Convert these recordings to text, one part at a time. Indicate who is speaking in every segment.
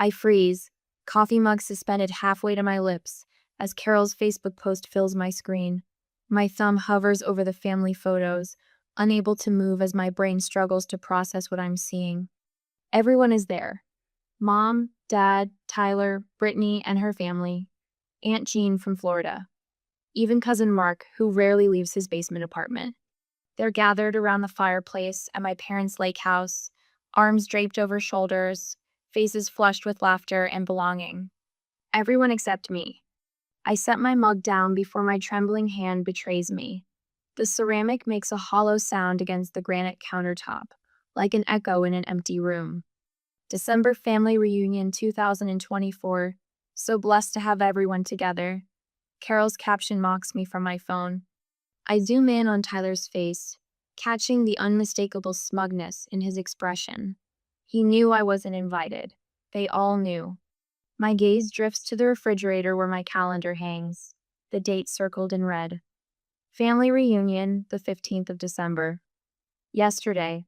Speaker 1: I freeze, coffee mug suspended halfway to my lips, as Carol's Facebook post fills my screen. My thumb hovers over the family photos, unable to move as my brain struggles to process what I'm seeing. Everyone is there. Mom, Dad, Tyler, Brittany, and her family. Aunt Jean from Florida. Even cousin Mark, who rarely leaves his basement apartment. They're gathered around the fireplace at my parents' lake house, arms draped over shoulders, faces flushed with laughter and belonging. Everyone except me. I set my mug down before my trembling hand betrays me. The ceramic makes a hollow sound against the granite countertop, like an echo in an empty room. December family reunion 2024. So blessed to have everyone together. Carol's caption mocks me from my phone. I zoom in on Tyler's face, catching the unmistakable smugness in his expression. He knew I wasn't invited. They all knew. My gaze drifts to the refrigerator where my calendar hangs, the date circled in red. Family reunion, the 15th of December. Yesterday,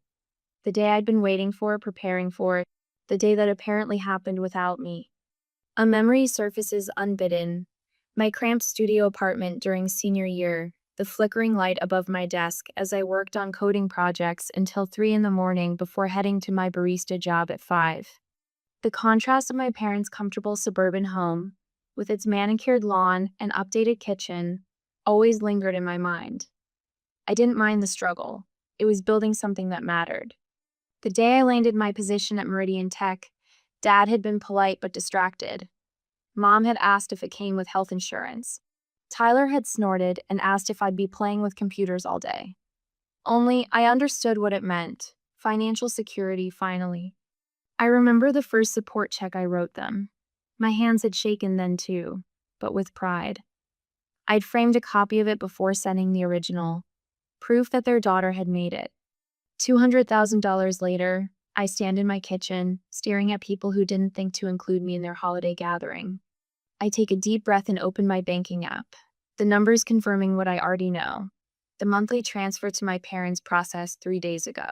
Speaker 1: the day I'd been waiting for, preparing for, the day that apparently happened without me. A memory surfaces unbidden. My cramped studio apartment during senior year, the flickering light above my desk as I worked on coding projects until 3 a.m. before heading to my barista job at 5. The contrast of my parents' comfortable suburban home, with its manicured lawn and updated kitchen, always lingered in my mind. I didn't mind the struggle. It was building something that mattered. The day I landed my position at Meridian Tech, Dad had been polite but distracted. Mom had asked if it came with health insurance. Tyler had snorted and asked if I'd be playing with computers all day. Only I understood what it meant. Financial security, finally. I remember the first support check I wrote them. My hands had shaken then too, but with pride. I'd framed a copy of it before sending the original, proof that their daughter had made it. $200,000 later, I stand in my kitchen, staring at people who didn't think to include me in their holiday gathering. I take a deep breath and open my banking app, the numbers confirming what I already know. The monthly transfer to my parents processed 3 days ago.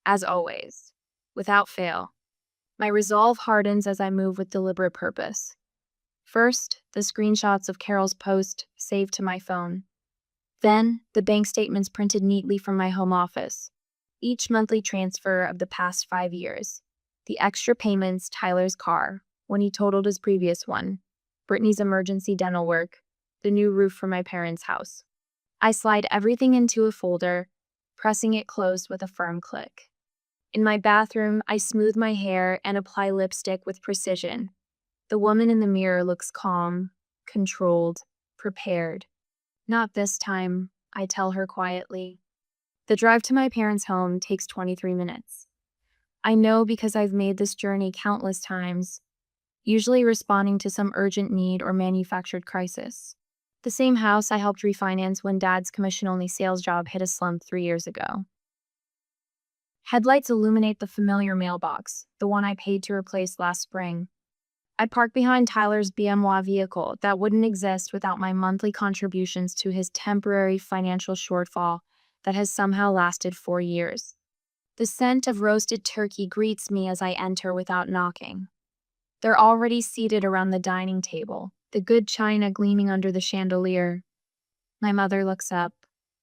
Speaker 1: As always, without fail. My resolve hardens as I move with deliberate purpose. First, the screenshots of Carol's post saved to my phone. Then, the bank statements printed neatly from my home office. Each monthly transfer of the past 5 years. The extra payments, Tyler's car, when he totaled his previous one. Brittany's emergency dental work. The new roof for my parents' house. I slide everything into a folder, pressing it closed with a firm click. In my bathroom, I smooth my hair and apply lipstick with precision. The woman in the mirror looks calm, controlled, prepared. Not this time, I tell her quietly. The drive to my parents' home takes 23 minutes. I know because I've made this journey countless times, usually responding to some urgent need or manufactured crisis. The same house I helped refinance when Dad's commission-only sales job hit a slump 3 years ago. Headlights illuminate the familiar mailbox, the one I paid to replace last spring. I park behind Tyler's BMW vehicle that wouldn't exist without my monthly contributions to his temporary financial shortfall that has somehow lasted 4 years. The scent of roasted turkey greets me as I enter without knocking. They're already seated around the dining table, the good china gleaming under the chandelier. My mother looks up,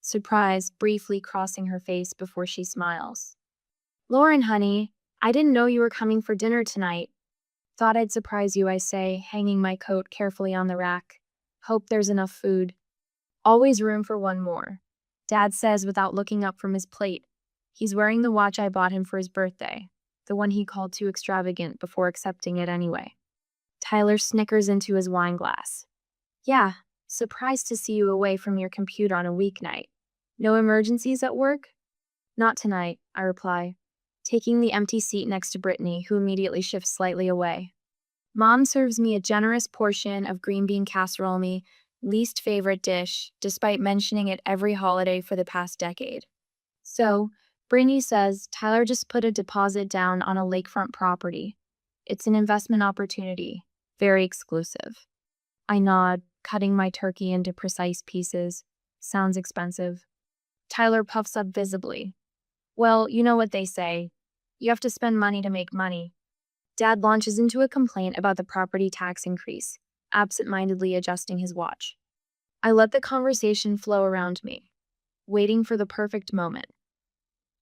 Speaker 1: surprise briefly crossing her face before she smiles. "Lauren, honey, I didn't know you were coming for dinner tonight. Thought I'd surprise you," I say, hanging my coat carefully on the rack. "Hope there's enough food." "Always room for one more," Dad says without looking up from his plate. He's wearing the watch I bought him for his birthday, the one he called too extravagant before accepting it anyway. Tyler snickers into his wine glass. "Yeah, surprised to see you away from your computer on a weeknight. No emergencies at work?" "Not tonight," I reply, taking the empty seat next to Brittany, who immediately shifts slightly away. Mom serves me a generous portion of green bean casserole, my least favorite dish, despite mentioning it every holiday for the past decade. "So, Brittany says Tyler just put a deposit down on a lakefront property. It's an investment opportunity, very exclusive." I nod, cutting my turkey into precise pieces. Sounds expensive. Tyler puffs up visibly. "Well, you know what they say. You have to spend money to make money." Dad launches into a complaint about the property tax increase, absent-mindedly adjusting his watch. I let the conversation flow around me, waiting for the perfect moment.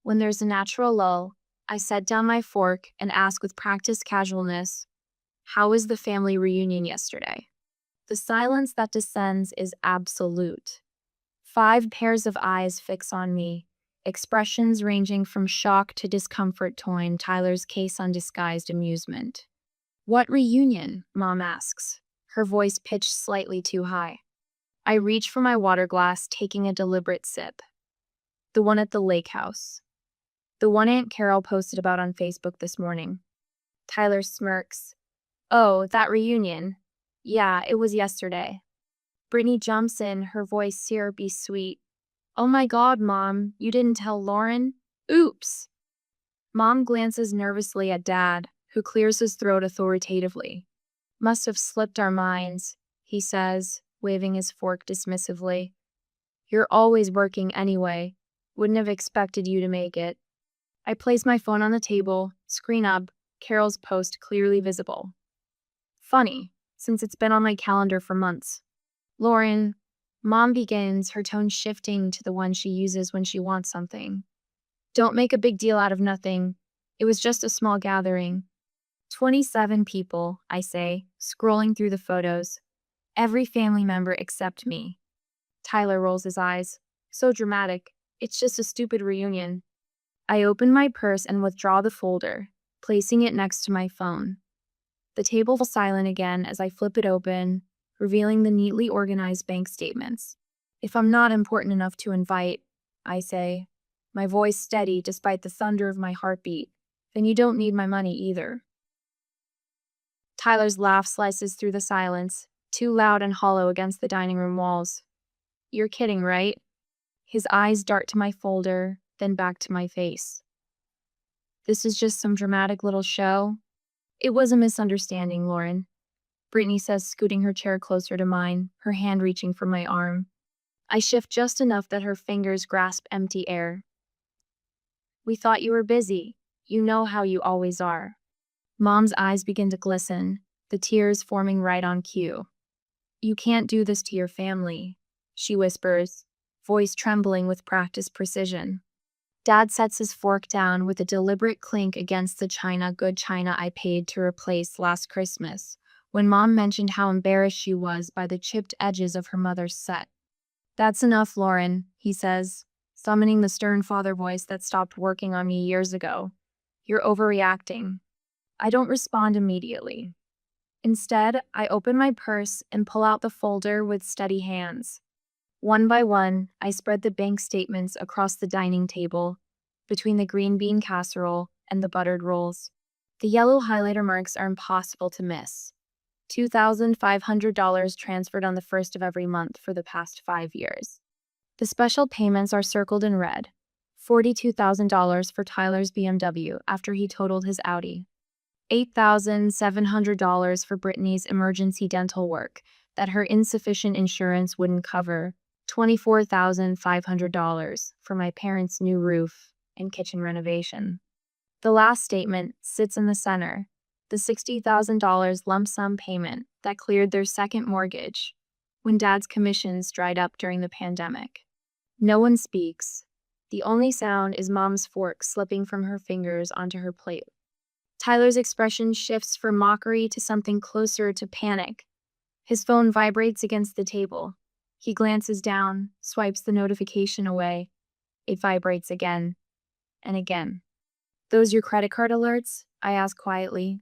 Speaker 1: When there's a natural lull, I set down my fork and ask with practiced casualness, "How was the family reunion yesterday?" The silence that descends is absolute. 5 pairs of eyes fix on me, expressions ranging from shock to discomfort toying Tyler's case on disguised amusement. "What reunion?" Mom asks, her voice pitched slightly too high. I reach for my water glass, taking a deliberate sip. "The one at the lake house. The one Aunt Carol posted about on Facebook this morning." Tyler smirks. "Oh, that reunion. Yeah, it was yesterday." Brittany jumps in, her voice syrupy sweet. "Oh my God, Mom, you didn't tell Lauren? Oops." Mom glances nervously at Dad, who clears his throat authoritatively. "Must have slipped our minds," he says, waving his fork dismissively. "You're always working anyway. Wouldn't have expected you to make it." I place my phone on the table, screen up, Carol's post clearly visible. Funny, since it's been on my calendar for months. "Lauren," Mom begins, her tone shifting to the one she uses when she wants something. "Don't make a big deal out of nothing. It was just a small gathering." 27 people, I say, scrolling through the photos. Every family member except me. Tyler rolls his eyes. "So dramatic. It's just a stupid reunion." I open my purse and withdraw the folder, placing it next to my phone. The table falls silent again as I flip it open, revealing the neatly organized bank statements. "If I'm not important enough to invite," I say, my voice steady despite the thunder of my heartbeat, "then you don't need my money either." Tyler's laugh slices through the silence, too loud and hollow against the dining room walls. "You're kidding, right?" His eyes dart to my folder, then back to my face. "This is just some dramatic little show?" "It was a misunderstanding, Lauren," Brittany says, scooting her chair closer to mine, her hand reaching for my arm. I shift just enough that her fingers grasp empty air. "We thought you were busy. You know how you always are." Mom's eyes begin to glisten, the tears forming right on cue. "You can't do this to your family," she whispers, voice trembling with practiced precision. Dad sets his fork down with a deliberate clink against the good china I paid to replace last Christmas, when Mom mentioned how embarrassed she was by the chipped edges of her mother's set. "That's enough, Lauren," he says, summoning the stern father voice that stopped working on me years ago. "You're overreacting." I don't respond immediately. Instead, I open my purse and pull out the folder with steady hands. One by one, I spread the bank statements across the dining table, between the green bean casserole and the buttered rolls. The yellow highlighter marks are impossible to miss. $2,500 transferred on the first of every month for the past 5 years. The special payments are circled in red. $42,000 for Tyler's BMW after he totaled his Audi. $8,700 for Brittany's emergency dental work that her insufficient insurance wouldn't cover. $24,500 for my parents' new roof and kitchen renovation. The last statement sits in the center, the $60,000 lump sum payment that cleared their second mortgage when Dad's commissions dried up during the pandemic. No one speaks. The only sound is Mom's fork slipping from her fingers onto her plate. Tyler's expression shifts from mockery to something closer to panic. His phone vibrates against the table. He glances down, swipes the notification away. It vibrates again and again. "Those your credit card alerts?" I ask quietly.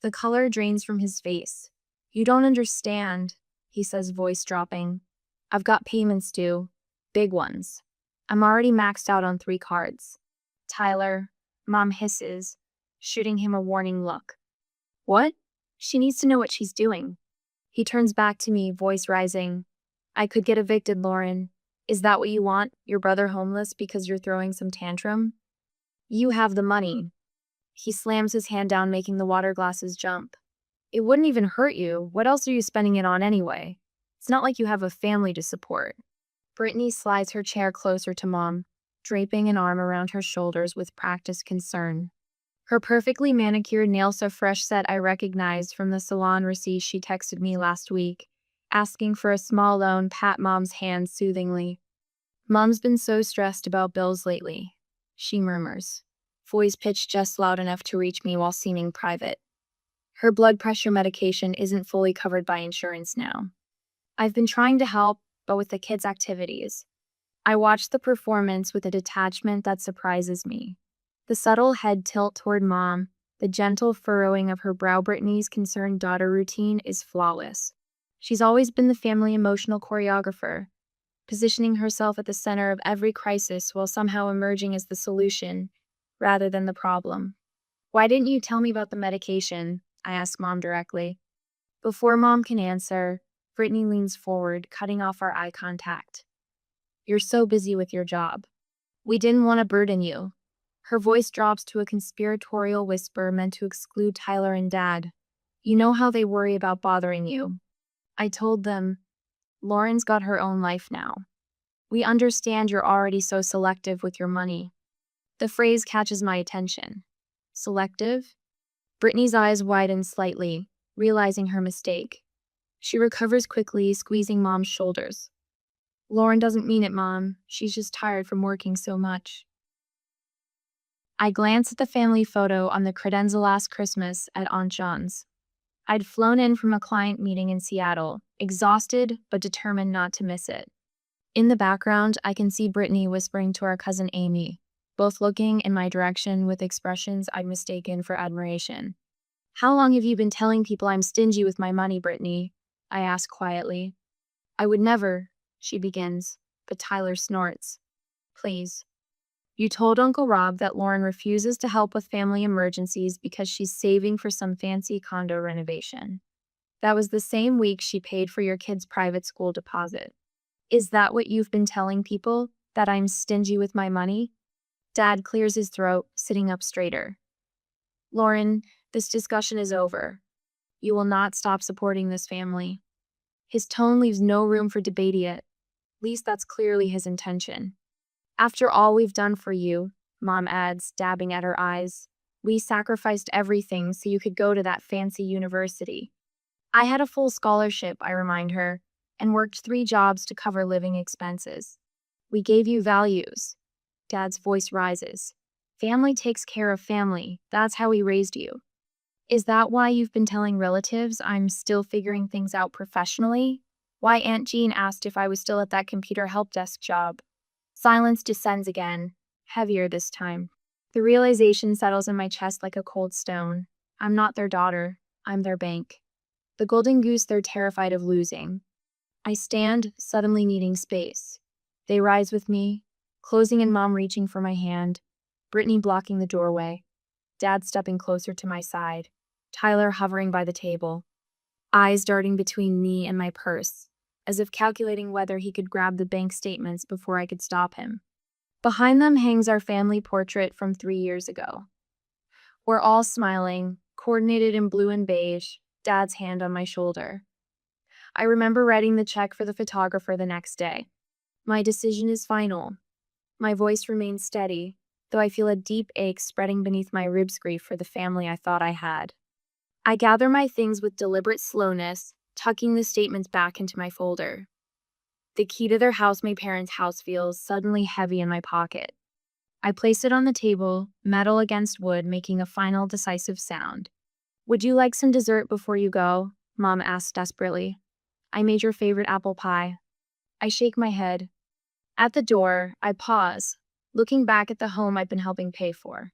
Speaker 1: The color drains from his face. "You don't understand," he says, voice dropping. "I've got payments due. Big ones. I'm already maxed out on 3 cards." "Tyler," Mom hisses, shooting him a warning look. "What?" "She needs to know what she's doing." He turns back to me, voice rising. "I could get evicted, Lauren. Is that what you want? Your brother homeless because you're throwing some tantrum? You have the money." He slams his hand down, making the water glasses jump. "It wouldn't even hurt you. What else are you spending it on anyway? It's not like you have a family to support." Brittany slides her chair closer to Mom, draping an arm around her shoulders with practiced concern. Her perfectly manicured nails a fresh set I recognized from the salon receipt she texted me last week, asking for a small loan. Pat Mom's hand soothingly. Mom's been so stressed about bills lately, she murmurs, voice pitched just loud enough to reach me while seeming private. Her blood pressure medication isn't fully covered by insurance now. I've been trying to help, but with the kids' activities. I watch the performance with a detachment that surprises me. The subtle head tilt toward Mom, the gentle furrowing of her brow. Brittany's concerned daughter routine is flawless. She's always been the family emotional choreographer, positioning herself at the center of every crisis while somehow emerging as the solution rather than the problem. Why didn't you tell me about the medication? I ask Mom directly. Before Mom can answer, Brittany leans forward, cutting off our eye contact. You're so busy with your job. We didn't want to burden you. Her voice drops to a conspiratorial whisper meant to exclude Tyler and Dad. You know how they worry about bothering you. I told them, Lauren's got her own life now. We understand you're already so selective with your money. The phrase catches my attention. Selective? Brittany's eyes widen slightly, realizing her mistake. She recovers quickly, squeezing Mom's shoulders. Lauren doesn't mean it, Mom. She's just tired from working so much. I glance at the family photo on the credenza last Christmas at Aunt John's. I'd flown in from a client meeting in Seattle, exhausted but determined not to miss it. In the background, I can see Brittany whispering to our cousin Amy, both looking in my direction with expressions I'd mistaken for admiration. How long have you been telling people I'm stingy with my money, Brittany? I ask quietly. I would never, she begins, but Tyler snorts. Please. You told Uncle Rob that Lauren refuses to help with family emergencies because she's saving for some fancy condo renovation. That was the same week she paid for your kid's private school deposit. Is that what you've been telling people? That I'm stingy with my money? Dad clears his throat, sitting up straighter. Lauren, this discussion is over. You will not stop supporting this family. His tone leaves no room for debate yet. At least that's clearly his intention. After all we've done for you, Mom adds, dabbing at her eyes, we sacrificed everything so you could go to that fancy university. I had a full scholarship, I remind her, and worked 3 jobs to cover living expenses. We gave you values. Dad's voice rises. Family takes care of family. That's how we raised you. Is that why you've been telling relatives I'm still figuring things out professionally? Why Aunt Jean asked if I was still at that computer help desk job. Silence descends again, heavier this time. The realization settles in my chest like a cold stone. I'm not their daughter. I'm their bank. The golden goose they're terrified of losing. I stand, suddenly needing space. They rise with me, closing and Mom reaching for my hand, Brittany blocking the doorway, Dad stepping closer to my side, Tyler hovering by the table, eyes darting between me and my purse, as if calculating whether he could grab the bank statements before I could stop him. Behind them hangs our family portrait from 3 years ago. We're all smiling, coordinated in blue and beige, Dad's hand on my shoulder. I remember writing the check for the photographer the next day. My decision is final. My voice remains steady, though I feel a deep ache spreading beneath my ribs. Grief for the family I thought I had. I gather my things with deliberate slowness, tucking the statements back into my folder. The key to their house, my parents' house, feels suddenly heavy in my pocket. I place it on the table, metal against wood, making a final decisive sound. Would you like some dessert before you go? Mom asks desperately. I made your favorite apple pie. I shake my head. At the door, I pause, looking back at the home I've been helping pay for,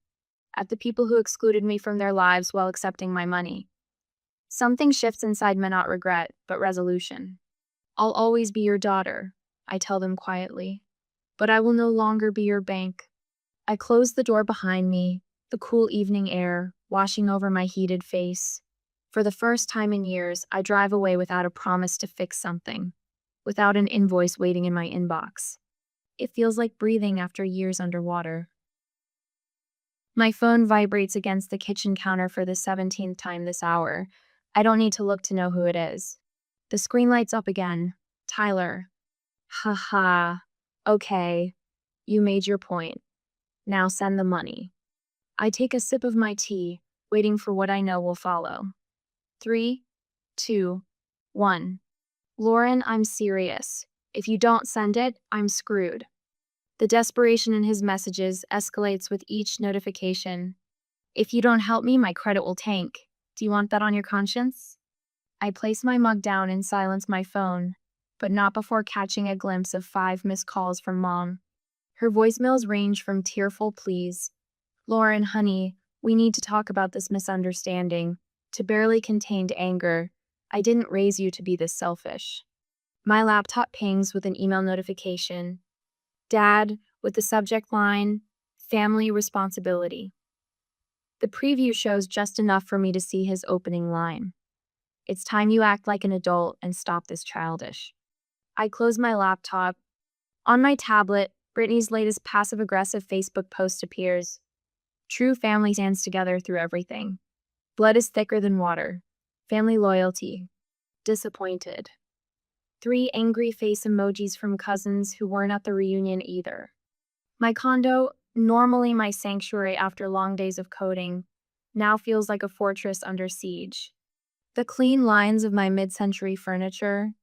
Speaker 1: at the people who excluded me from their lives while accepting my money. Something shifts inside me, not regret, but resolution. I'll always be your daughter, I tell them quietly, but I will no longer be your bank. I close the door behind me, the cool evening air washing over my heated face. For the first time in years, I drive away without a promise to fix something, without an invoice waiting in my inbox. It feels like breathing after years underwater. My phone vibrates against the kitchen counter for the 17th time this hour. I don't need to look to know who it is. The screen lights up again. Tyler. Ha ha. Okay. You made your point. Now send the money. I take a sip of my tea, waiting for what I know will follow. 3, 2, 1. Lauren, I'm serious. If you don't send it, I'm screwed. The desperation in his messages escalates with each notification. If you don't help me, my credit will tank. Do you want that on your conscience? I place my mug down and silence my phone, but not before catching a glimpse of 5 missed calls from Mom. Her voicemails range from tearful pleas, "Lauren, honey, we need to talk about this misunderstanding," to barely contained anger, "I didn't raise you to be this selfish." My laptop pings with an email notification. Dad, with the subject line, "Family Responsibility." The preview shows just enough for me to see his opening line. "It's time you act like an adult and stop this childish." I close my laptop. On my tablet, Brittany's latest passive-aggressive Facebook post appears. "True family stands together through everything. Blood is thicker than water. Family loyalty. Disappointed." 3 angry face emojis from cousins who weren't at the reunion either. My condo, normally my sanctuary after long days of coding, now feels like a fortress under siege. The clean lines of my mid-century furniture,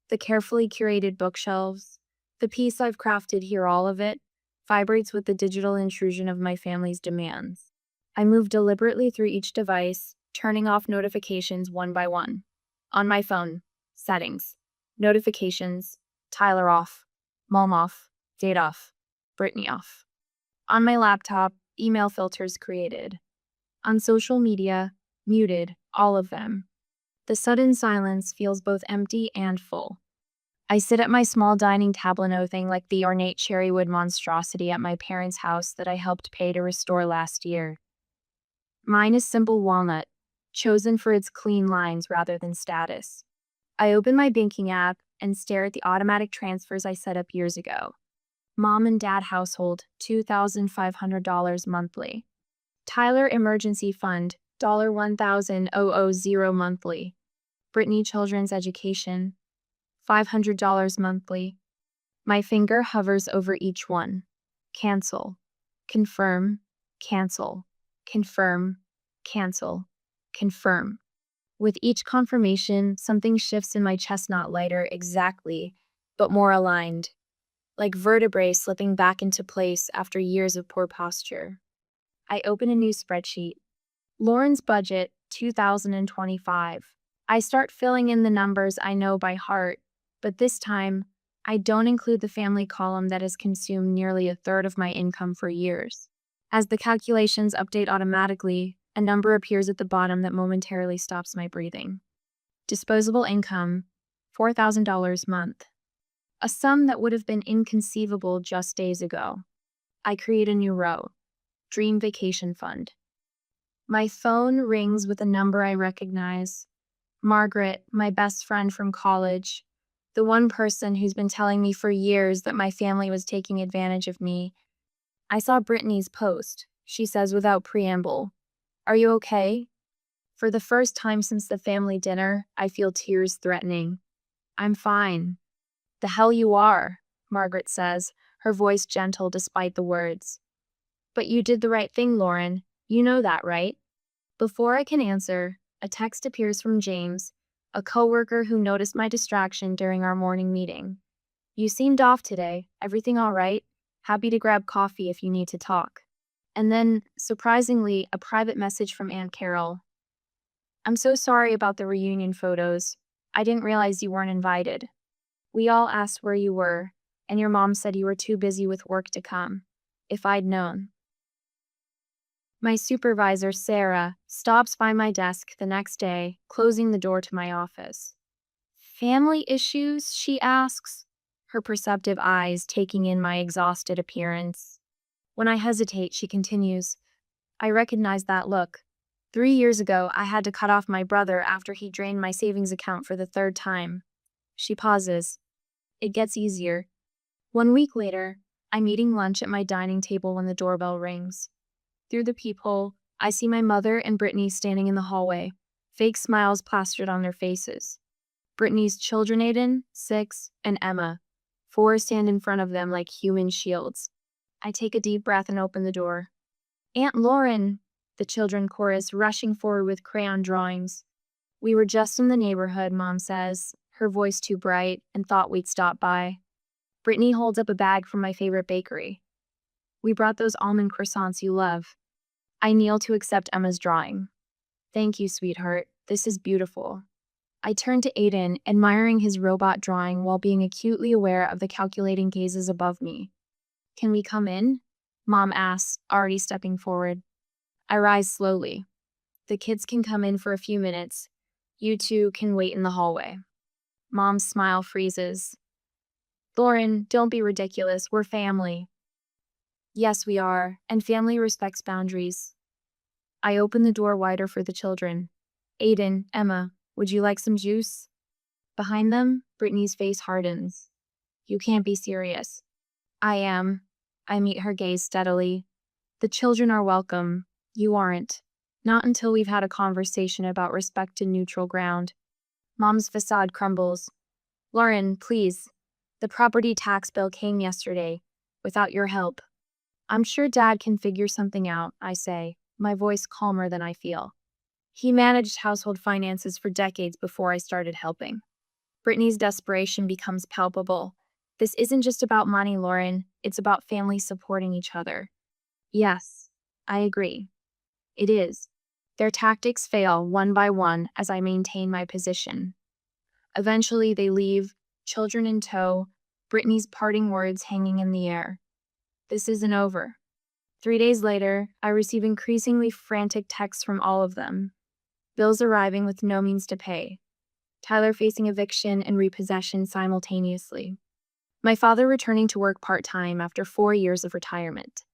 Speaker 1: the carefully curated bookshelves, the piece I've crafted here, all of it, vibrates with the digital intrusion of my family's demands. I move deliberately through each device, turning off notifications one by one. On my phone, settings, notifications, Tyler off, Mom off, date off, Brittany off. On my laptop, email filters created. On social media, muted, all of them. The sudden silence feels both empty and full. I sit at my small dining table nothing like the ornate cherrywood monstrosity at my parents' house that I helped pay to restore last year. Mine is simple walnut, chosen for its clean lines rather than status. I open my banking app and stare at the automatic transfers I set up years ago. Mom and Dad household, $2,500 monthly. Tyler emergency fund, $1,000 monthly. Brittany children's education, $500 monthly. My finger hovers over each one. Cancel. Confirm. Cancel. Confirm. Cancel. Confirm. With each confirmation, something shifts in my chest, not lighter exactly, but more aligned, like vertebrae slipping back into place after years of poor posture. I open a new spreadsheet. Lauren's budget, 2025. I start filling in the numbers I know by heart, but this time, I don't include the family column that has consumed nearly a third of my income for years. As the calculations update automatically, a number appears at the bottom that momentarily stops my breathing. Disposable income, $4,000 month. A sum that would have been inconceivable just days ago. I create a new row. Dream vacation fund. My phone rings with a number I recognize. Margaret, my best friend from college. The one person who's been telling me for years that my family was taking advantage of me. I saw Brittany's post. She says without preamble, "Are you okay?" For the first time since the family dinner, I feel tears threatening. "I'm fine." "The hell you are," Margaret says, her voice gentle despite the words. "But you did the right thing, Lauren. You know that, right?" Before I can answer, a text appears from James, a coworker who noticed my distraction during our morning meeting. "You seemed off today. Everything all right? Happy to grab coffee if you need to talk." And then, surprisingly, a private message from Aunt Carol. "I'm so sorry about the reunion photos. I didn't realize you weren't invited. We all asked where you were, and your mom said you were too busy with work to come. If I'd known." My supervisor, Sarah, stops by my desk the next day, closing the door to my office. "Family issues?" she asks, her perceptive eyes taking in my exhausted appearance. When I hesitate, she continues, "I recognize that look. 3 years ago, I had to cut off my brother after he drained my savings account for the 3rd time." She pauses. It gets easier. 1 week later, I'm eating lunch at my dining table when the doorbell rings. Through the peephole, I see my mother and Brittany standing in the hallway, fake smiles plastered on their faces. Brittany's children, Aiden, 6, and Emma, 4, stand in front of them like human shields. I take a deep breath and open the door. Aunt Lauren, the children chorus, rushing forward with crayon drawings. We were just in the neighborhood, Mom says, her voice too bright, and thought we'd stop by. Brittany holds up a bag from my favorite bakery. We brought those almond croissants you love. I kneel to accept Emma's drawing. Thank you, sweetheart. This is beautiful. I turn to Aiden, admiring his robot drawing while being acutely aware of the calculating gazes above me. Can we come in? Mom asks, already stepping forward. I rise slowly. The kids can come in for a few minutes. You two can wait in the hallway. Mom's smile freezes. Lauren, don't be ridiculous. We're family. Yes, we are, and family respects boundaries. I open the door wider for the children. Aiden, Emma, would you like some juice? Behind them, Brittany's face hardens. You can't be serious. I am. I meet her gaze steadily. The children are welcome. You aren't. Not until we've had a conversation about respect and neutral ground. Mom's facade crumbles. Lauren, please. The property tax bill came yesterday, without your help. I'm sure Dad can figure something out, I say, my voice calmer than I feel. He managed household finances for decades before I started helping. Brittany's desperation becomes palpable. This isn't just about money, Lauren. It's about families supporting each other. Yes, I agree. It is. Their tactics fail one by one as I maintain my position. Eventually, they leave, children in tow, Brittany's parting words hanging in the air. This isn't over. 3 days later, I receive increasingly frantic texts from all of them. Bills arriving with no means to pay. Tyler facing eviction and repossession simultaneously. My father returning to work part-time after 4 years of retirement.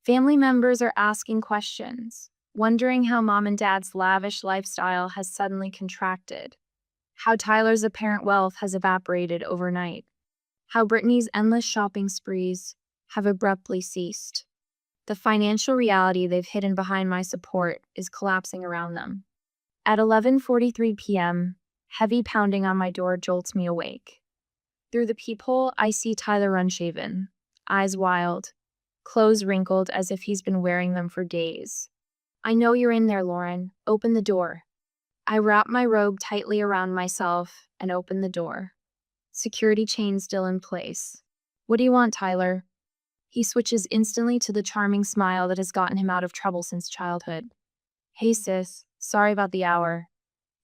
Speaker 1: Family members are asking questions, wondering how Mom and Dad's lavish lifestyle has suddenly contracted. How Tyler's apparent wealth has evaporated overnight. How Brittany's endless shopping sprees have abruptly ceased. The financial reality they've hidden behind my support is collapsing around them. At 11:43 p.m., heavy pounding on my door jolts me awake. Through the peephole, I see Tyler unshaven, eyes wild, clothes wrinkled as if he's been wearing them for days. I know you're in there, Lauren. Open the door. I wrap my robe tightly around myself and open the door. Security chain still in place. What do you want, Tyler? He switches instantly to the charming smile that has gotten him out of trouble since childhood. Hey sis, sorry about the hour.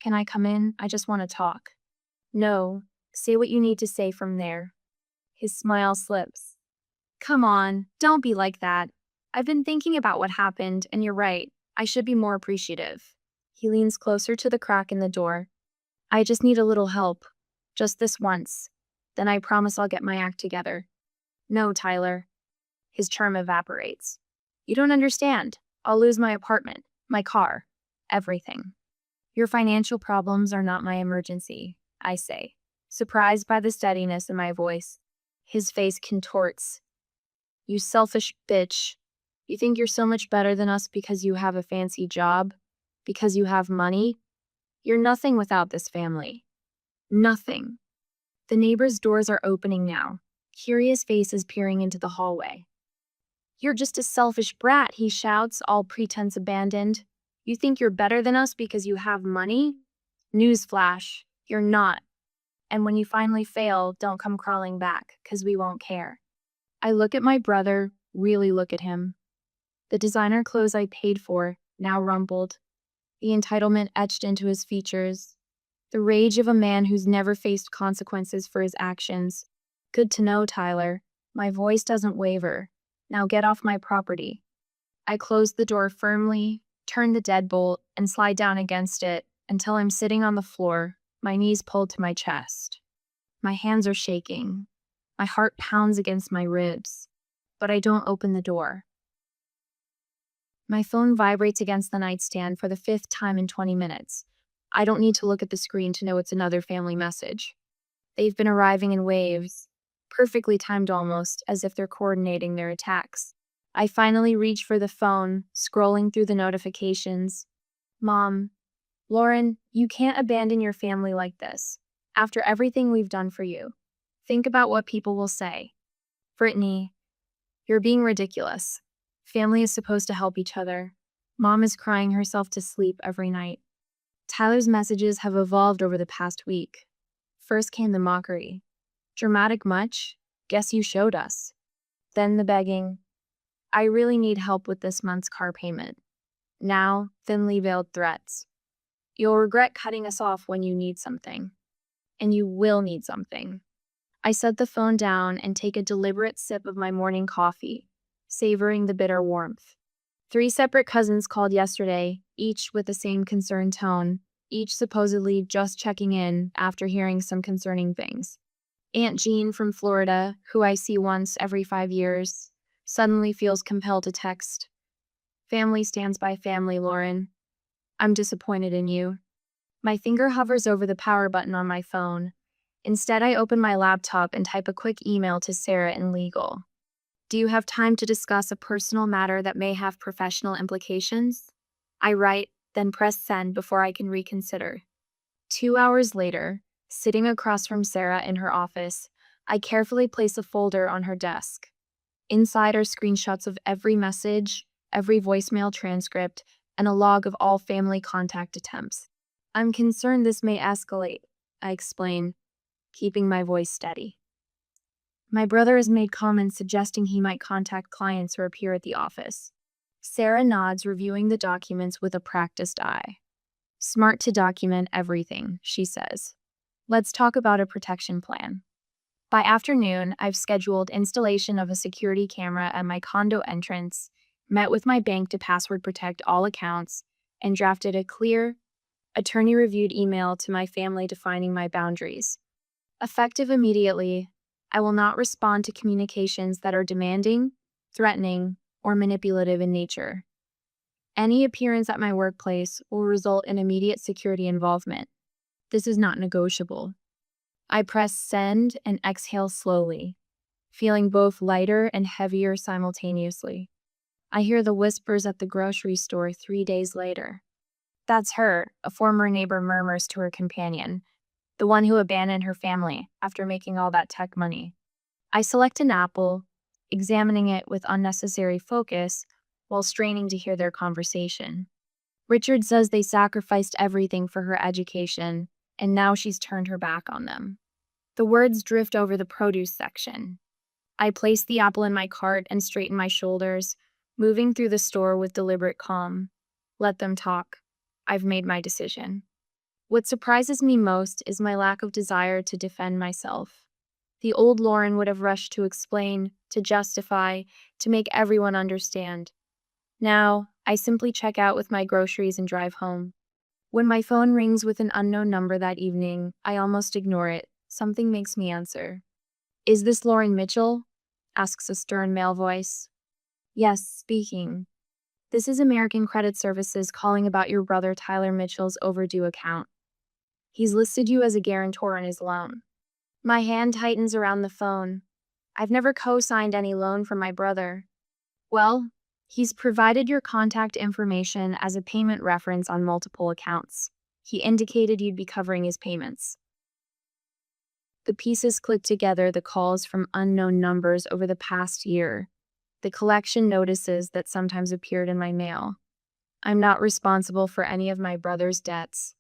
Speaker 1: Can I come in? I just want to talk. No, say what you need to say from there. His smile slips. Come on, don't be like that. I've been thinking about what happened, and you're right. I should be more appreciative. He leans closer to the crack in the door. I just need a little help. Just this once. Then I promise I'll get my act together. No, Tyler. His charm evaporates. You don't understand. I'll lose my apartment, my car, everything. Your financial problems are not my emergency, I say, surprised by the steadiness in my voice. His face contorts. You selfish bitch. You think you're so much better than us because you have a fancy job? Because you have money? You're nothing without this family. Nothing. The neighbors' doors are opening now, curious faces peering into the hallway. You're just a selfish brat, he shouts, all pretense abandoned. You think you're better than us because you have money? Newsflash, you're not. And when you finally fail, don't come crawling back, 'cause we won't care. I look at my brother, really look at him. The designer clothes I paid for, now rumpled. The entitlement etched into his features. The rage of a man who's never faced consequences for his actions. Good to know, Tyler. My voice doesn't waver. Now get off my property. I close the door firmly, turn the deadbolt, and slide down against it until I'm sitting on the floor, my knees pulled to my chest. My hands are shaking. My heart pounds against my ribs, but I don't open the door. My phone vibrates against the nightstand for the 5th time in 20 minutes. I don't need to look at the screen to know it's another family message. They've been arriving in waves, perfectly timed almost, as if they're coordinating their attacks. I finally reach for the phone, scrolling through the notifications. Mom, Lauren, you can't abandon your family like this. After everything we've done for you. Think about what people will say. Brittany, you're being ridiculous. Family is supposed to help each other. Mom is crying herself to sleep every night. Tyler's messages have evolved over the past week. First came the mockery. Dramatic much? Guess you showed us. Then the begging. I really need help with this month's car payment. Now, thinly veiled threats. You'll regret cutting us off when you need something. And you will need something. I set the phone down and take a deliberate sip of my morning coffee, savoring the bitter warmth. 3 separate cousins called yesterday, each with the same concerned tone, each supposedly just checking in after hearing some concerning things. Aunt Jean from Florida, who I see once every 5 years, suddenly feels compelled to text. Family stands by family, Lauren. I'm disappointed in you. My finger hovers over the power button on my phone. Instead, I open my laptop and type a quick email to Sarah in legal. Do you have time to discuss a personal matter that may have professional implications? I write, then press send before I can reconsider. 2 hours later, sitting across from Sarah in her office, I carefully place a folder on her desk. Inside are screenshots of every message, every voicemail transcript, and a log of all family contact attempts. I'm concerned this may escalate, I explain, keeping my voice steady. My brother has made comments suggesting he might contact clients or appear at the office. Sarah nods, reviewing the documents with a practiced eye. Smart to document everything, she says. Let's talk about a protection plan. By afternoon, I've scheduled installation of a security camera at my condo entrance, met with my bank to password protect all accounts, and drafted a clear, attorney-reviewed email to my family defining my boundaries. Effective immediately, I will not respond to communications that are demanding, threatening, or manipulative in nature. Any appearance at my workplace will result in immediate security involvement. This is not negotiable. I press send and exhale slowly, feeling both lighter and heavier simultaneously. I hear the whispers at the grocery store 3 days later. That's her, a former neighbor murmurs to her companion, the one who abandoned her family after making all that tech money. I select an apple, examining it with unnecessary focus while straining to hear their conversation. Richard says they sacrificed everything for her education, and now she's turned her back on them. The words drift over the produce section. I place the apple in my cart and straighten my shoulders, moving through the store with deliberate calm. Let them talk. I've made my decision. What surprises me most is my lack of desire to defend myself. The old Lauren would have rushed to explain, to justify, to make everyone understand. Now, I simply check out with my groceries and drive home. When my phone rings with an unknown number that evening, I almost ignore it. Something makes me answer. Is this Lauren Mitchell? Asks a stern male voice. Yes, speaking. This is American Credit Services calling about your brother Tyler Mitchell's overdue account. He's listed you as a guarantor on his loan. My hand tightens around the phone. I've never co-signed any loan for my brother. Well, he's provided your contact information as a payment reference on multiple accounts. He indicated you'd be covering his payments. The pieces click together, the calls from unknown numbers over the past year, the collection notices that sometimes appeared in my mail. I'm not responsible for any of my brother's debts.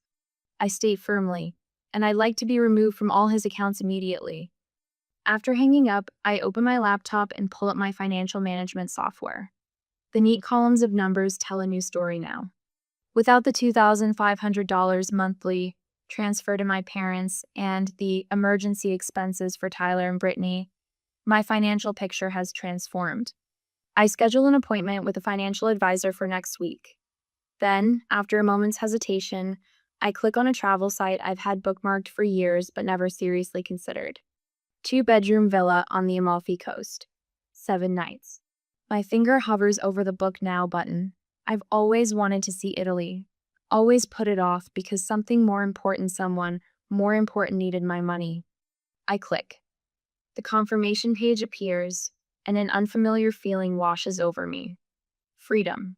Speaker 1: I state firmly, and I'd like to be removed from all his accounts immediately. After hanging up, I open my laptop and pull up my financial management software. The neat columns of numbers tell a new story now. Without the $2,500 monthly transfer to my parents and the emergency expenses for Tyler and Brittany, my financial picture has transformed. I schedule an appointment with a financial advisor for next week. Then, after a moment's hesitation, I click on a travel site I've had bookmarked for years but never seriously considered. 2-bedroom villa on the Amalfi Coast. 7 nights. My finger hovers over the Book Now button. I've always wanted to see Italy. Always put it off because someone more important needed my money. I click. The confirmation page appears, and an unfamiliar feeling washes over me. Freedom.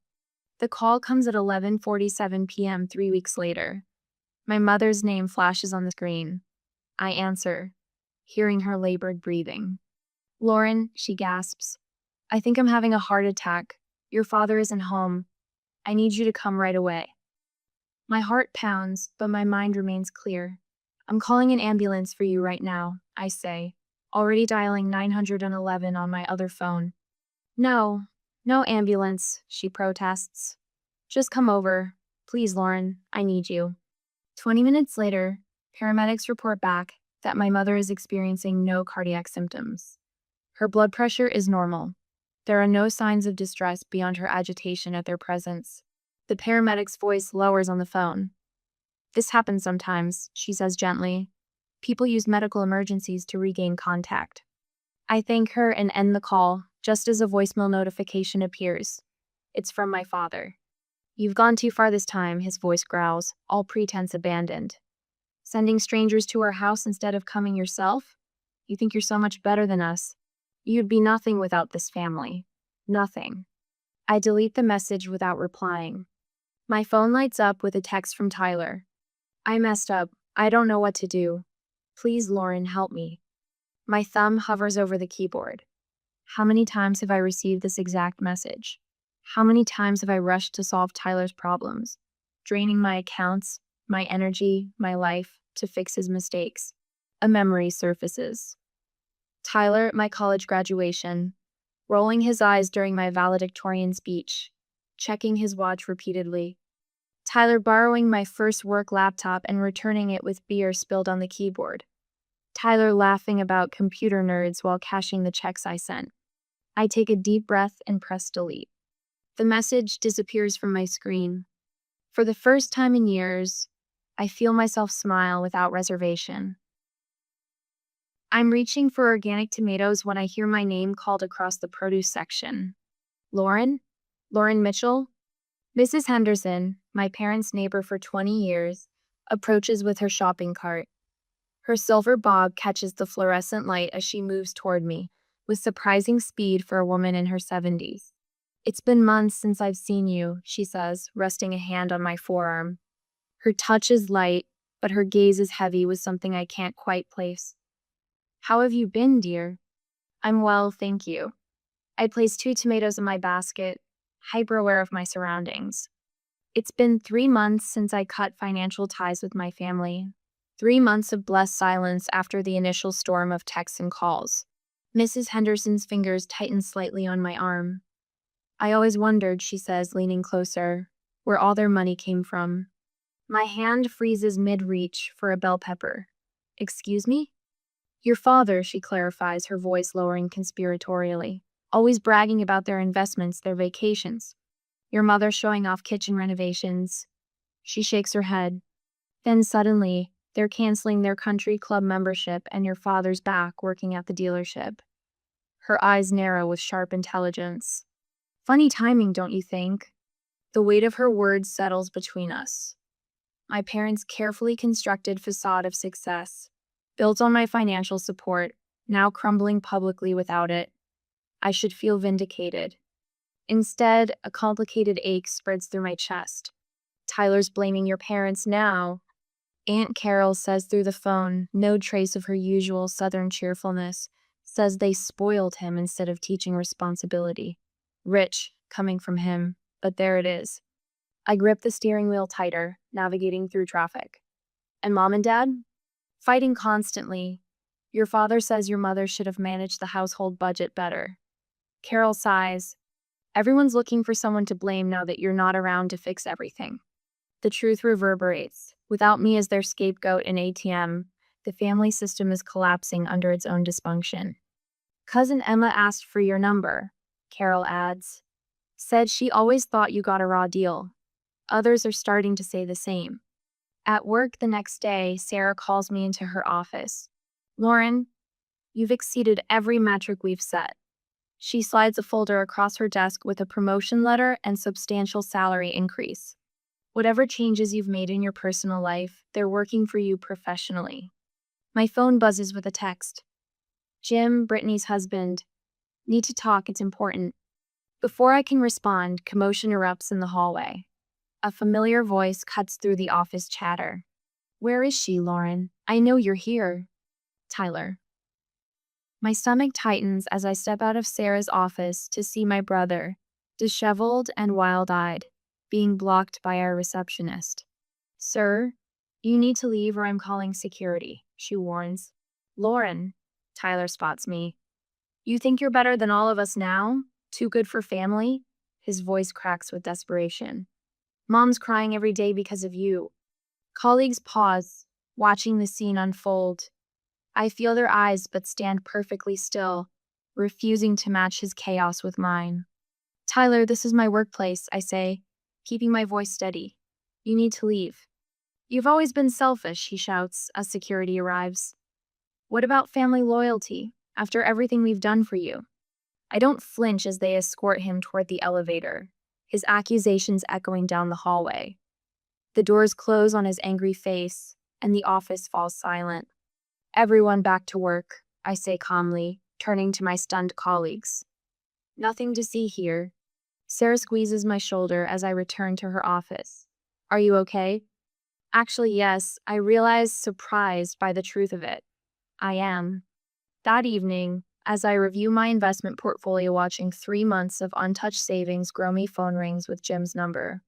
Speaker 1: The call comes at 11:47 p.m. 3 weeks later. My mother's name flashes on the screen. I answer, hearing her labored breathing. Lauren, she gasps. I think I'm having a heart attack. Your father isn't home. I need you to come right away. My heart pounds, but my mind remains clear. I'm calling an ambulance for you right now, I say, already dialing 911 on my other phone. No, no ambulance, she protests. Just come over. Please, Lauren, I need you. 20 minutes later, paramedics report back that my mother is experiencing no cardiac symptoms. Her blood pressure is normal. There are no signs of distress beyond her agitation at their presence. The paramedic's voice lowers on the phone. This happens sometimes, she says gently. People use medical emergencies to regain contact. I thank her and end the call, just as a voicemail notification appears. It's from my father. You've gone too far this time, his voice growls, all pretense abandoned. Sending strangers to our house instead of coming yourself? You think you're so much better than us. You'd be nothing without this family. Nothing. I delete the message without replying. My phone lights up with a text from Tyler. I messed up. I don't know what to do. Please, Lauren, help me. My thumb hovers over the keyboard. How many times have I received this exact message? How many times have I rushed to solve Tyler's problems, draining my accounts, my energy, my life, to fix his mistakes? A memory surfaces. Tyler at my college graduation, rolling his eyes during my valedictorian speech, checking his watch repeatedly. Tyler borrowing my first work laptop and returning it with beer spilled on the keyboard. Tyler laughing about computer nerds while cashing the checks I sent. I take a deep breath and press delete. The message disappears from my screen. For the first time in years, I feel myself smile without reservation. I'm reaching for organic tomatoes when I hear my name called across the produce section. Lauren? Lauren Mitchell? Mrs. Henderson, my parents' neighbor for 20 years, approaches with her shopping cart. Her silver bob catches the fluorescent light as she moves toward me, with surprising speed for a woman in her 70s. It's been months since I've seen you, she says, resting a hand on my forearm. Her touch is light, but her gaze is heavy with something I can't quite place. How have you been, dear? I'm well, thank you. I place 2 tomatoes in my basket, hyper-aware of my surroundings. It's been 3 months since I cut financial ties with my family. 3 months of blessed silence after the initial storm of texts and calls. Mrs. Henderson's fingers tighten slightly on my arm. I always wondered, she says, leaning closer, where all their money came from. My hand freezes mid-reach for a bell pepper. Excuse me? Your father, she clarifies, her voice lowering conspiratorially. Always bragging about their investments, their vacations. Your mother showing off kitchen renovations. She shakes her head. Then suddenly, they're canceling their country club membership and your father's back working at the dealership. Her eyes narrow with sharp intelligence. Funny timing, don't you think? The weight of her words settles between us. My parents' carefully constructed facade of success, built on my financial support, now crumbling publicly without it. I should feel vindicated. Instead, a complicated ache spreads through my chest. Tyler's blaming your parents now. Aunt Carol says through the phone, no trace of her usual Southern cheerfulness, says they spoiled him instead of teaching responsibility. Rich, coming from him, but there it is. I grip the steering wheel tighter, navigating through traffic. And Mom and Dad? Fighting constantly. Your father says your mother should have managed the household budget better. Carol sighs. Everyone's looking for someone to blame now that you're not around to fix everything. The truth reverberates. Without me as their scapegoat and ATM, the family system is collapsing under its own dysfunction. Cousin Emma asked for your number, Carol adds. Said she always thought you got a raw deal. Others are starting to say the same. At work the next day, Sarah calls me into her office. Lauren, you've exceeded every metric we've set. She slides a folder across her desk with a promotion letter and substantial salary increase. Whatever changes you've made in your personal life, they're working for you professionally. My phone buzzes with a text. Jim, Brittany's husband. Need to talk, it's important. Before I can respond, commotion erupts in the hallway. A familiar voice cuts through the office chatter. Where is she, Lauren? I know you're here. Tyler. My stomach tightens as I step out of Sarah's office to see my brother, disheveled and wild-eyed, being blocked by our receptionist. Sir, you need to leave or I'm calling security, she warns. Lauren, Tyler spots me. You think you're better than all of us now? Too good for family? His voice cracks with desperation. Mom's crying every day because of you. Colleagues pause, watching the scene unfold. I feel their eyes but stand perfectly still, refusing to match his chaos with mine. Tyler, this is my workplace, I say, keeping my voice steady. You need to leave. You've always been selfish, he shouts as security arrives. What about family loyalty, after everything we've done for you? I don't flinch as they escort him toward the elevator, his accusations echoing down the hallway. The doors close on his angry face, and the office falls silent. Everyone back to work, I say calmly, turning to my stunned colleagues. Nothing to see here. Sarah squeezes my shoulder as I return to her office. Are you okay? Actually, yes, I realize, surprised by the truth of it. I am. That evening, as I review my investment portfolio watching 3 months of untouched savings grow, me phone rings with Jim's number.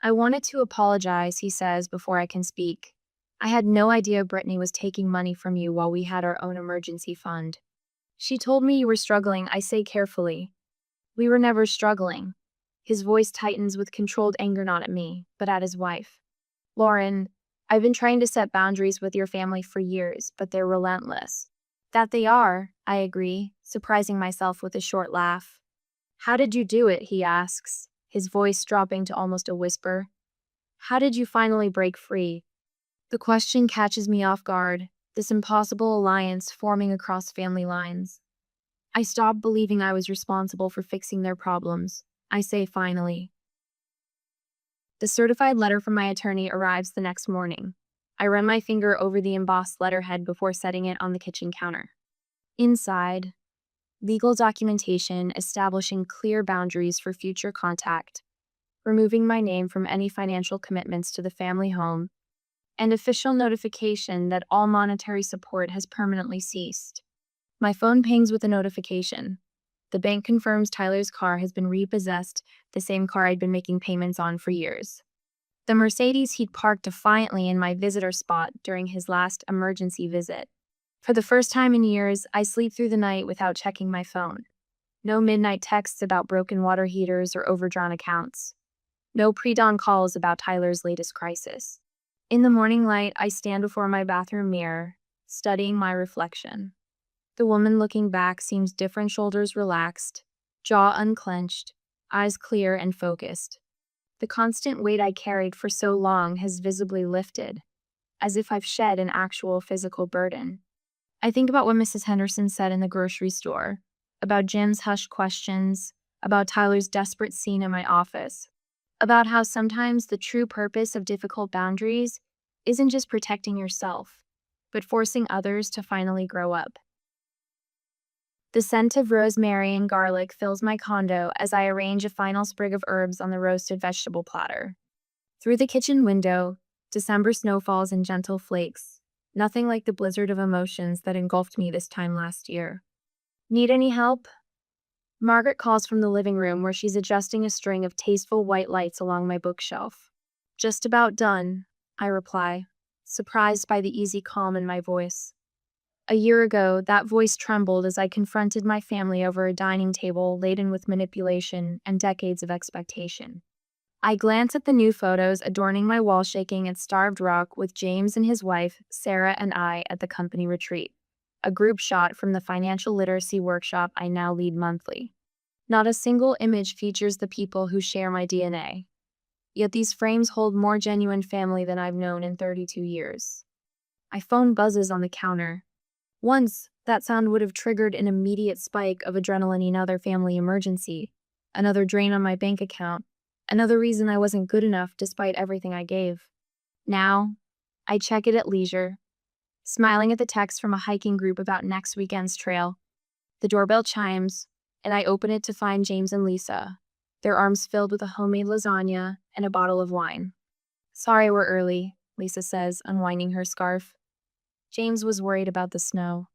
Speaker 1: I wanted to apologize, he says before I can speak. I had no idea Brittany was taking money from you while we had our own emergency fund. She told me you were struggling, I say carefully. We were never struggling. His voice tightens with controlled anger, not at me, but at his wife. Lauren, I've been trying to set boundaries with your family for years, but they're relentless. That they are, I agree, surprising myself with a short laugh. How did you do it, he asks, his voice dropping to almost a whisper. How did you finally break free? The question catches me off guard, this impossible alliance forming across family lines. I stopped believing I was responsible for fixing their problems, I say finally. The certified letter from my attorney arrives the next morning. I run my finger over the embossed letterhead before setting it on the kitchen counter. Inside, legal documentation establishing clear boundaries for future contact, removing my name from any financial commitments to the family home, and official notification that all monetary support has permanently ceased. My phone pings with a notification. The bank confirms Tyler's car has been repossessed, the same car I'd been making payments on for years. The Mercedes he'd parked defiantly in my visitor spot during his last emergency visit. For the first time in years, I sleep through the night without checking my phone. No midnight texts about broken water heaters or overdrawn accounts. No pre-dawn calls about Tyler's latest crisis. In the morning light, I stand before my bathroom mirror, studying my reflection. The woman looking back seems different, shoulders relaxed, jaw unclenched, eyes clear and focused. The constant weight I carried for so long has visibly lifted, as if I've shed an actual physical burden. I think about what Mrs. Henderson said in the grocery store, about Jim's hushed questions, about Tyler's desperate scene in my office, about how sometimes the true purpose of difficult boundaries isn't just protecting yourself, but forcing others to finally grow up. The scent of rosemary and garlic fills my condo as I arrange a final sprig of herbs on the roasted vegetable platter. Through the kitchen window, December snow falls in gentle flakes, nothing like the blizzard of emotions that engulfed me this time last year. Need any help? Margaret calls from the living room where she's adjusting a string of tasteful white lights along my bookshelf. Just about done, I reply, surprised by the easy calm in my voice. A year ago, that voice trembled as I confronted my family over a dining table laden with manipulation and decades of expectation. I glance at the new photos adorning my wall, shaking at Starved Rock with James and his wife, Sarah, and I at the company retreat, a group shot from the financial literacy workshop I now lead monthly. Not a single image features the people who share my DNA. Yet these frames hold more genuine family than I've known in 32 years. My phone buzzes on the counter. Once, that sound would have triggered an immediate spike of adrenaline, another family emergency, another drain on my bank account, another reason I wasn't good enough despite everything I gave. Now, I check it at leisure, smiling at the text from a hiking group about next weekend's trail. The doorbell chimes, and I open it to find James and Lisa, their arms filled with a homemade lasagna and a bottle of wine. Sorry we're early, Lisa says, unwinding her scarf. James was worried about the snow.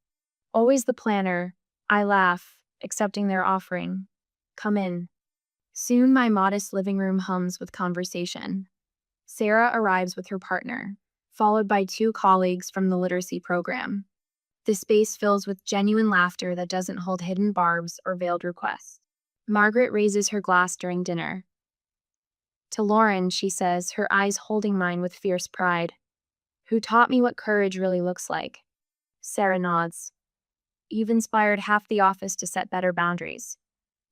Speaker 1: Always the planner, I laugh, accepting their offering. Come in. Soon my modest living room hums with conversation. Sarah arrives with her partner, followed by two colleagues from the literacy program. The space fills with genuine laughter that doesn't hold hidden barbs or veiled requests. Margaret raises her glass during dinner. To Lauren, she says, her eyes holding mine with fierce pride, "Who taught me what courage really looks like?" Sarah nods. "You've inspired half the office to set better boundaries.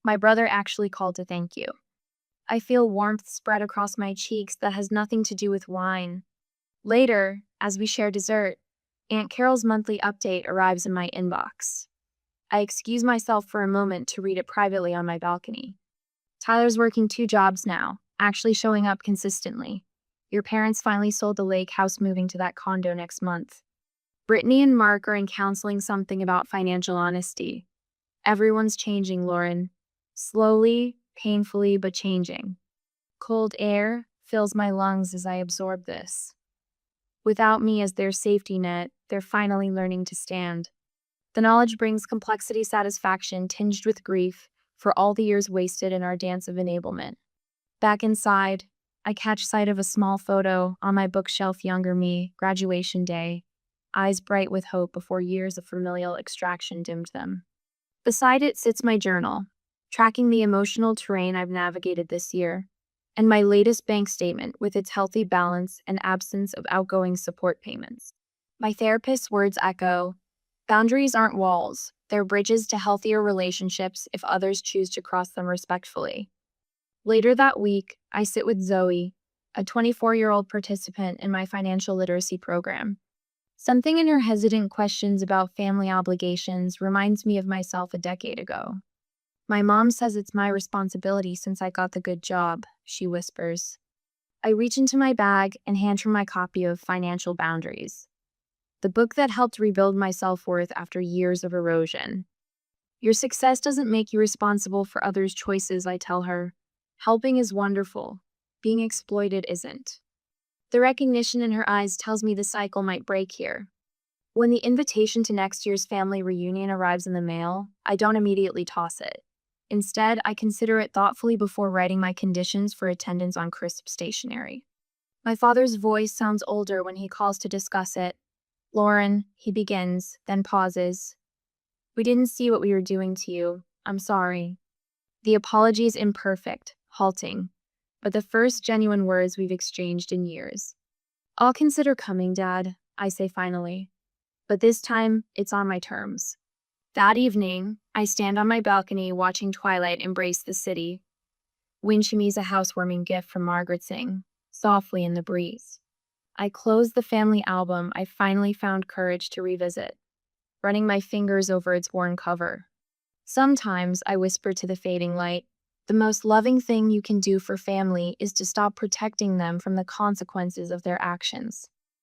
Speaker 1: My brother actually called to thank you." I feel warmth spread across my cheeks that has nothing to do with wine. Later, as we share dessert, Aunt Carol's monthly update arrives in my inbox. I excuse myself for a moment to read it privately on my balcony. "Tyler's working 2 jobs now, actually showing up consistently. Your parents finally sold the lake house, moving to that condo next month. Brittany and Mark are in counseling, something about financial honesty. Everyone's changing, Lauren. Slowly, painfully, but changing." Cold air fills my lungs as I absorb this. Without me as their safety net, they're finally learning to stand. The knowledge brings complexity, satisfaction tinged with grief for all the years wasted in our dance of enablement. Back inside, I catch sight of a small photo on my bookshelf, younger me, graduation day, eyes bright with hope before years of familial extraction dimmed them. Beside it sits my journal, tracking the emotional terrain I've navigated this year, and my latest bank statement with its healthy balance and absence of outgoing support payments. My therapist's words echo, "Boundaries aren't walls, they're bridges to healthier relationships if others choose to cross them respectfully." Later that week, I sit with Zoe, a 24-year-old participant in my financial literacy program. Something in her hesitant questions about family obligations reminds me of myself a decade ago. "My mom says it's my responsibility since I got the good job," she whispers. I reach into my bag and hand her my copy of Financial Boundaries, the book that helped rebuild my self-worth after years of erosion. "Your success doesn't make you responsible for others' choices," I tell her. "Helping is wonderful. Being exploited isn't." The recognition in her eyes tells me the cycle might break here. When the invitation to next year's family reunion arrives in the mail, I don't immediately toss it. Instead, I consider it thoughtfully before writing my conditions for attendance on crisp stationery. My father's voice sounds older when he calls to discuss it. "Lauren," he begins, then pauses. "We didn't see what we were doing to you. I'm sorry." The apology is imperfect, halting, but the first genuine words we've exchanged in years. "I'll consider coming, Dad," I say finally. But this time, it's on my terms. That evening, I stand on my balcony watching twilight embrace the city. Wind shimmies a housewarming gift from Margaret sing, softly in the breeze. I close the family album I finally found courage to revisit, running my fingers over its worn cover. Sometimes I whisper to the fading light, "The most loving thing you can do for family is to stop protecting them from the consequences of their actions."